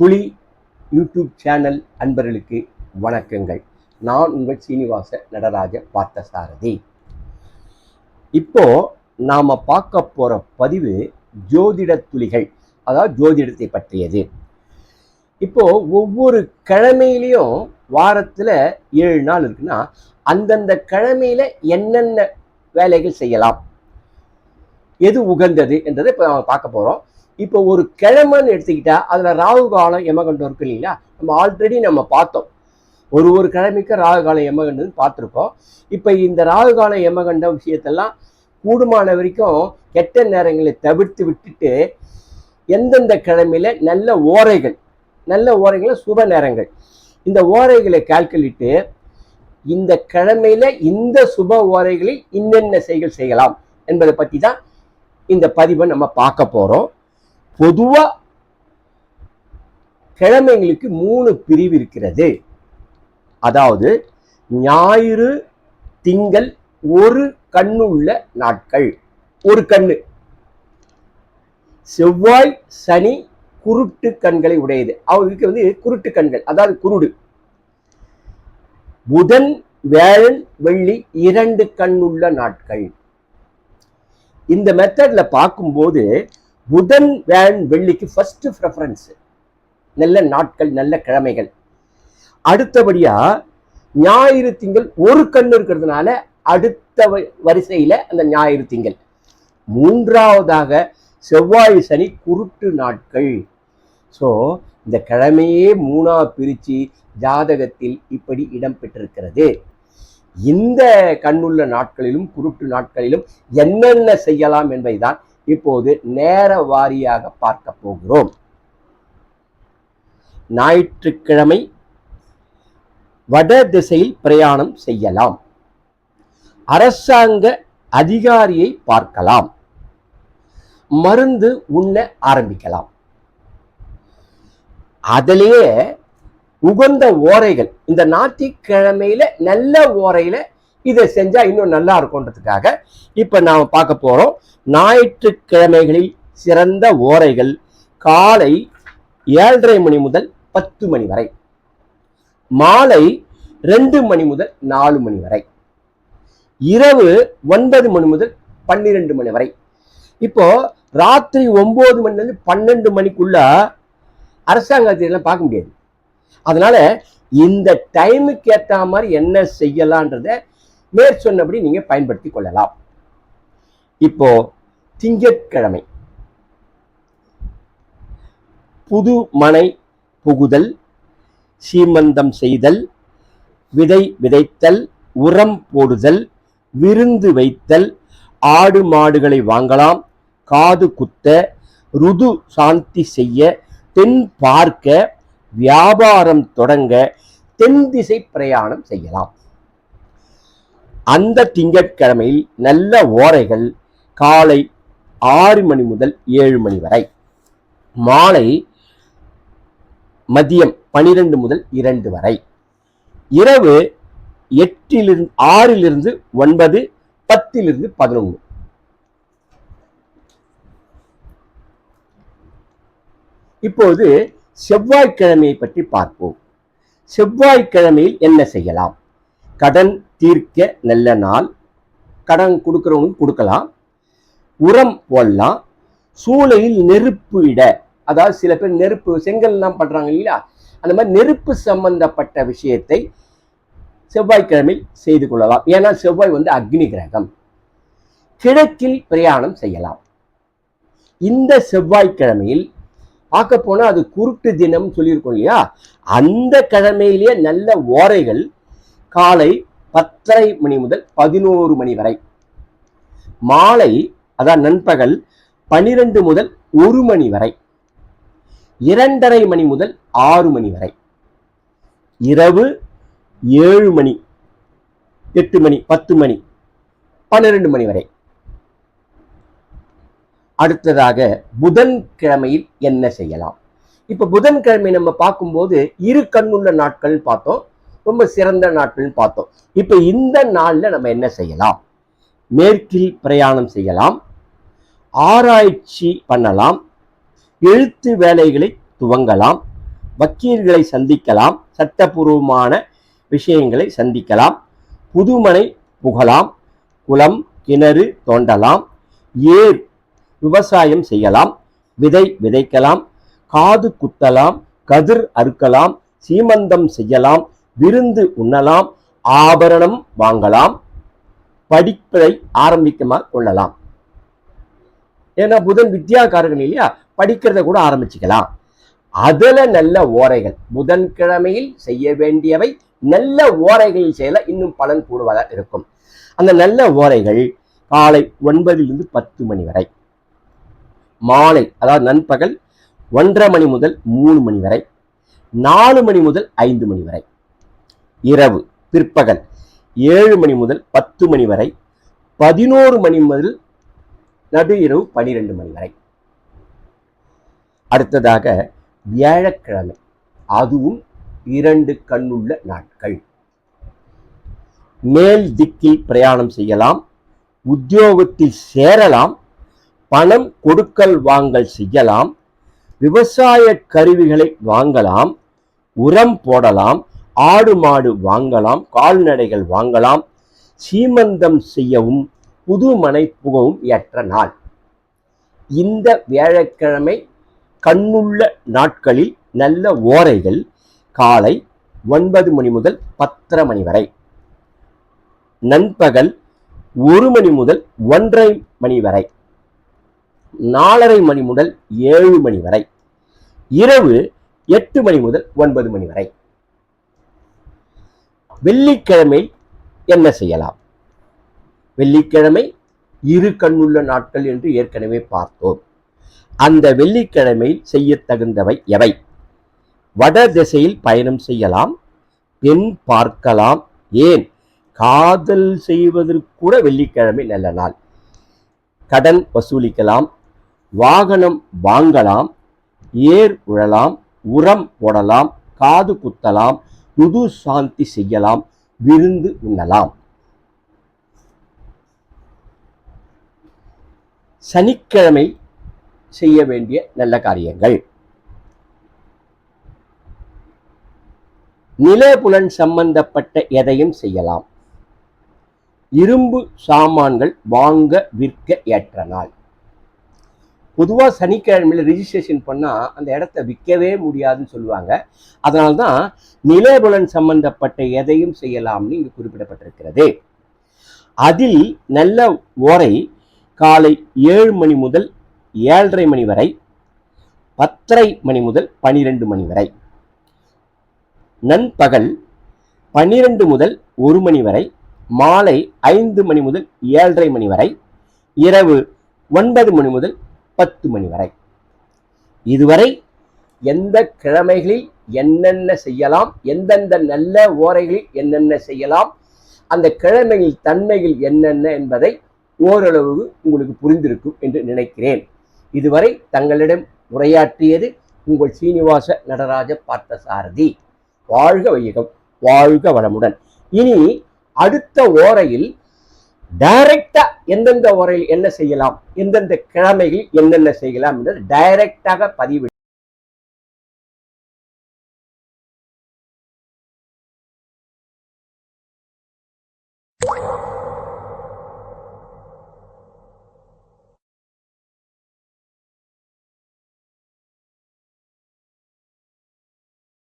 துளி YouTube channel அன்பர்களுக்கு வணக்கங்கள். நான் உங்கள் சீனிவாச நடராஜ பார்த்தசாரதி. இப்போ நாம பார்க்க போற பதிவு ஜோதிட துளிகள், அதாவது ஜோதிடத்தை பற்றியது. இப்போ ஒவ்வொரு கிழமையிலையும் வாரத்துல 7 நாள் இருக்குன்னா அந்தந்த கிழமையில என்னென்ன வேலைகள் செய்யலாம், எது உகந்தது என்றதை இப்போ நம்ம பார்க்க போறோம். இப்போ ஒரு கிழமைன்னு எடுத்துக்கிட்டா அதுல ராகு காலம் யமகண்டம் இருக்கு இல்லைங்களா? நம்ம ஆல்ரெடி நம்ம பார்த்தோம். ஒரு கிழமைக்கு ராகு காலம் யமகண்டம் பார்த்துருக்கோம். இப்போ இந்த ராகு காலம் யமகண்ட விஷயத்தெல்லாம் கூடுமான வரைக்கும் கெட்ட நேரங்களை தவிர்த்து விட்டுட்டு எந்தெந்த கிழமையில நல்ல ஓரைகள் சுப நேரங்கள், இந்த ஓரைகளை கால்குலேட்டு இந்த கிழமையில இந்த சுப ஓரைகளில் இன்னென்ன செயல்கள் செய்யலாம் என்பதை பற்றி தான் இந்த பதிவை நம்ம பார்க்க போறோம். பொதுவா கிழமைகளுக்கு 3 பிரிவு இருக்கிறது. அதாவது ஞாயிறு, திங்கள், ஒரு கண்ணுள்ள நாட்கள், ஒரு கண்ணு. செவ்வாய், சனி குருட்டு கண்களை உடையது, அவருக்கு குருட்டு கண்கள், அதாவது குருடு. புதன், வியாழன், வெள்ளி 2 கண்ணுள்ள நாட்கள். இந்த மெத்தட்ல பார்க்கும்போது புதன், வியாழன், வெள்ளிக்கு ஃபர்ஸ்ட் ப்ரெஃபரன்ஸ், நல்ல நாட்கள், நல்ல கிழமைகள். அடுத்தபடியா ஞாயிறு, திங்கள் ஒரு கண்ணு இருக்கிறதுனால அடுத்த வரிசையில அந்த ஞாயிறு, திங்கள். மூன்றாவதாக செவ்வாய், சனி குருட்டு நாட்கள். ஸோ இந்த கிழமையே 3ஆ பிரிச்சு ஜாதகத்தில் இப்படி இடம் பெற்றிருக்கிறது. இந்த கண்ணுள்ள நாட்களிலும் குருட்டு நாட்களிலும் என்னென்ன செய்யலாம் என்பதைதான் இப்போது நேர வாரியாக பார்க்க போகிறோம். ஞாயிற்றுக்கிழமை வட திசையில் பிரயாணம் செய்யலாம். அரசாங்க அதிகாரியை பார்க்கலாம். மருந்து உண்ண ஆரம்பிக்கலாம். அதிலேயே உகந்த ஓரைகள், இந்த ஞாயிற்றுக்கிழமையில நல்ல ஓரையில இதை செஞ்சா இன்னும் நல்லா இருக்கும்ன்றதுக்காக இப்ப நாம பார்க்க போறோம். ஞாயிற்றுக்கிழமைகளில் சிறந்த ஓரைகள் காலை 7:30 மணி முதல் 10 மணி வரை, மாலை 2 மணி முதல் 4 மணி வரை, இரவு 9 மணி முதல் 12 மணி வரை. இப்போ ராத்திரி 9 மணிலேருந்து 12 மணிக்குள்ள அரசாங்கத்திலாம் பார்க்க முடியாது. அதனால இந்த டைமுக்கு ஏற்ற மாதிரி என்ன செய்யலான்றத மேற்சொன்னபடி நீங்க பயன்படுத்தி கொள்ளலாம். இப்போ திங்கட்கிழமை புது மனை புகுதல், சீமந்தம் செய்தல், விதை விதைத்தல், உரம் போடுதல், விருந்து வைத்தல், ஆடு மாடுகளை வாங்கலாம், காது குத்த, ருது சாந்தி செய்ய, தென் பார்க்க, வியாபாரம் தொடங்க, தென் திசை பிரயாணம் செய்யலாம். அந்த திங்கட்கிழமையில் நல்ல ஓரைகள் காலை 6 மணி முதல் 7 மணி வரை, மாலை மதியம் 12 முதல் 2 வரை, இரவு 6 9, 10 11. இப்போது செவ்வாய்க்கிழமையை பற்றி பார்ப்போம். செவ்வாய்க்கிழமையில் என்ன செய்யலாம்? கடன் தீர்க்க நல்ல நாள், கடன் கொடுக்கிறவங்க கொடுக்கலாம், உரம் போடலாம், சூளையில் நெருப்பு இட, அதாவது சில பேர் நெருப்பு செங்கல்லாம் பண்றாங்க இல்லையா, அந்த மாதிரி நெருப்பு சம்பந்தப்பட்ட விஷயத்தை செவ்வாய்க்கிழமை செய்து கொள்ளலாம். ஏன்னா செவ்வாய் அக்னி கிரகம். கிழக்கில் பிரயாணம் செய்யலாம். இந்த செவ்வாய்க்கிழமையில் பார்க்க போனா அது குருட்டு தினம் சொல்லியிருக்கோம் இல்லையா, அந்த கிழமையிலேயே நல்ல ஓரைகள் காலை 10:30 மணி முதல் 11 மணி வரை, மாலை அதான் நண்பகல் 12 முதல் 1 மணி வரை, 2:30 மணி முதல் 6 மணி வரை, இரவு 7 மணி, 8 மணி, 10 மணி, 12 மணி வரை. அடுத்ததாக புதன்கிழமையில் என்ன செய்யலாம்? இப்ப புதன்கிழமை நம்ம பார்க்கும்போது 2 கண்ணுள்ள நாட்கள் பார்த்தோம், ரொம்ப சிறந்த நாட்கள் பார்த்தோம். இப்ப இந்த நாள்ல நம்ம என்ன செய்யலாம்? மேற்கில் பிரயாணம் செய்யலாம், ஆராய்ச்சி பண்ணலாம், எழுத்து வேலைகளை துவங்கலாம், வக்கீல்களை சந்திக்கலாம், சட்டபூர்வமான விஷயங்களை சந்திக்கலாம், புதுமனை புகலாம், குளம் கிணறு தோண்டலாம், ஏர் விவசாயம் செய்யலாம், விதை விதைக்கலாம், காது குத்தலாம், கதிர் அறுக்கலாம், சீமந்தம் செய்யலாம், விருந்து உண்ணலாம், ஆபரணம் வாங்கலாம், படிப்பதை ஆரம்பிக்கமா கொள்ளலாம். ஏன்னா புதன் வித்யாகாரகன் இல்லையா, படிக்கிறத கூட ஆரம்பிச்சுக்கலாம். அதுல நல்ல ஓரைகள் புதன்கிழமையில் செய்ய வேண்டியவை நல்ல ஓரைகளில் செய்யல இன்னும் பலன் கூடுவதாக இருக்கும். அந்த நல்ல ஓரைகள் காலை 9 to 10 மணி வரை, மாலை அதாவது நண்பகல் 1:30 மணி முதல் 3 மணி வரை, 4 மணி முதல் 5 மணி வரை, இரவு பிற்பகல் 7 மணி முதல் 10 மணி வரை, 11 மணி முதல் நடு இரவு 12 மணி வரை. அடுத்ததாக வியாழக்கிழமை, அதுவும் 2 கண்ணுள்ள நாட்கள். மேல் திக்கில் பிரயாணம் செய்யலாம், உத்தியோகத்தில் சேரலாம், பணம் கொடுக்கல் வாங்கல் செய்யலாம், விவசாய கருவிகளை வாங்கலாம், உரம் போடலாம், ஆடு மாடு வாங்கலாம், கால்நடைகள் வாங்கலாம், சீமந்தம் செய்யவும் புது மனை புகவும் ஏற்ற நாள். இந்த வியாழக்கிழமை கண்ணுள்ள நாட்களில் நல்ல ஓரைகள் காலை 9 மணி முதல் 10:30 மணி வரை, நண்பகல் 1 மணி முதல் 1:30 மணி வரை, 4:30 மணி முதல் 7 மணி வரை, இரவு 8 மணி முதல் 9 மணி வரை. வெள்ளிக்கிழமை என்ன செய்யலாம்? வெள்ளிக்கிழமை 2 கண்ணுள்ள நாட்கள் என்று ஏற்கனவே பார்த்தோம். அந்த வெள்ளிக்கிழமை செய்ய தகுந்தவை எவை? வட திசையில் பயணம் செய்யலாம், பெண் பார்க்கலாம், ஏன் காதல் செய்வதற்கு கூட வெள்ளிக்கிழமை நல்ல நாள். கடன் வசூலிக்கலாம், வாகனம் வாங்கலாம், ஏர் உழலாம், உரம் போடலாம், காது குத்தலாம், ருது சாந்தி செய்யலாம், விருந்து உண்ணலாம். சனிக்கிழமை செய்ய வேண்டிய நல்ல காரியங்கள்: நிலபுலன் சம்பந்தப்பட்ட எதையும் செய்யலாம், இரும்பு சாமான்கள் வாங்க விற்க ஏற்ற நாள். பொதுவா சனிக்கிழமையில ரிஜிஸ்ட்ரேஷன் பண்ணா அந்த இடத்த விற்கவே முடியாதுன்னு சொல்லுவாங்க. அதனால்தான் நிலபுலன் சம்பந்தப்பட்ட எதையும் செய்யலாம்னு இங்கு குறிப்பிடப்பட்டிருக்கிறது. அதில் நல்ல ஓரை காலை 7 மணி முதல் 7:30 மணி வரை, 10:30 மணி முதல் 12 மணி வரை, நண்பகல் 12 முதல் 1 மணி வரை, மாலை 5 மணி முதல் 7:30 மணி வரை, இரவு 9 மணி முதல் 10 மணி வரை. இதுவரை எந்த கிழமைகளில் என்னென்ன செய்யலாம், எந்தெந்த நல்ல ஓரைகளில் என்னென்ன செய்யலாம், அந்த கிழமையில் தன்மைகள் என்னென்ன என்பதை ஓரளவு உங்களுக்கு புரிந்திருக்கும் என்று நினைக்கிறேன். இதுவரை தங்களிடம் உரையாற்றியது உங்கள் சீனிவாச நடராஜ பார்த்தசாரதி. வாழ்க வையகம், வாழ்க வளமுடன். இனி அடுத்த ஓரையில் டைரக்டா எந்தெந்த ஓரையில் என்ன செய்யலாம், எந்தெந்த கிழமைகளில் என்னென்ன செய்யலாம் என்று டைரக்டாக பதிவு